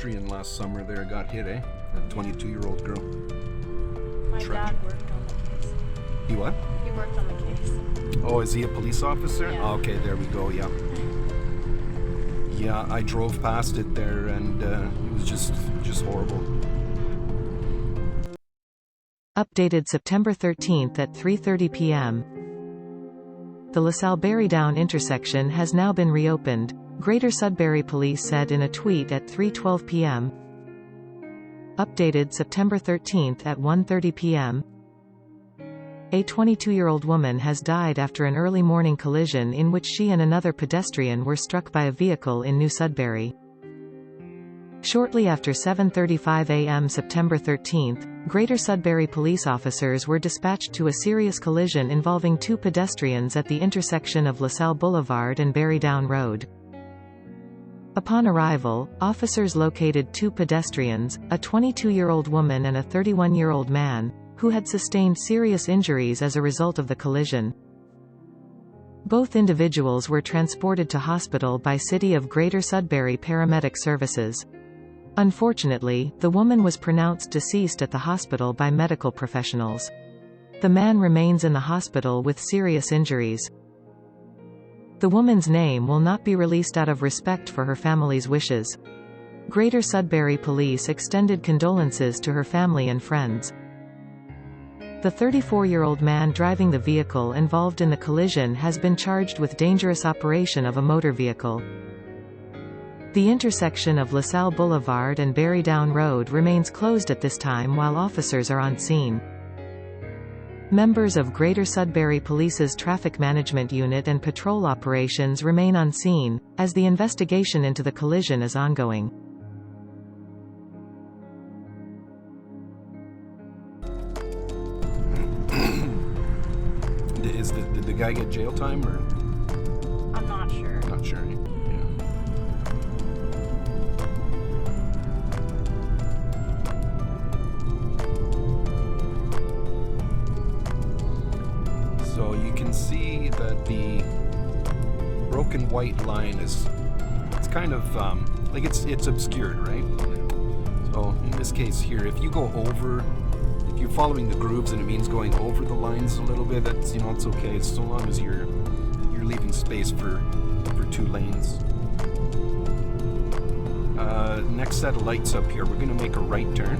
pedestrian last summer there got hit, eh? A 22-year-old girl. My dad worked on the case. He what? He worked on the case. Oh, is he a police officer? Yeah. Oh, okay, there we go, yeah. Yeah, I drove past it there and it was just horrible. Updated September 13th at 3:30 p.m. The LaSalle-Berrydown intersection has now been reopened, Greater Sudbury Police said in a tweet at 3:12 p.m. Updated September 13th at 1:30 p.m. A 22-year-old woman has died after an early morning collision in which she and another pedestrian were struck by a vehicle in New Sudbury. Shortly after 7:35 a.m. September 13th, Greater Sudbury police officers were dispatched to a serious collision involving two pedestrians at the intersection of LaSalle Boulevard and Berrydown Road. Upon arrival, officers located two pedestrians, a 22-year-old woman and a 31-year-old man, who had sustained serious injuries as a result of the collision. Both individuals were transported to hospital by City of Greater Sudbury Paramedic Services. Unfortunately, the woman was pronounced deceased at the hospital by medical professionals. The man remains in the hospital with serious injuries. The woman's name will not be released out of respect for her family's wishes. Greater Sudbury Police extended condolences to her family and friends. The 34-year-old man driving the vehicle involved in the collision has been charged with dangerous operation of a motor vehicle. The intersection of LaSalle Boulevard and Berrydown Road remains closed at this time while officers are on scene. Members of Greater Sudbury Police's Traffic Management Unit and patrol operations remain on scene, as the investigation into the collision is ongoing. Did the guy get jail time or? I'm not sure. Not sure. So you can see that the broken white line it's kind of like it's obscured, right? So in this case here, if you're following the grooves and it means going over the lines a little bit, that's, it's okay, so long as you're leaving space for two lanes. Next set of lights up here, we're going to make a right turn.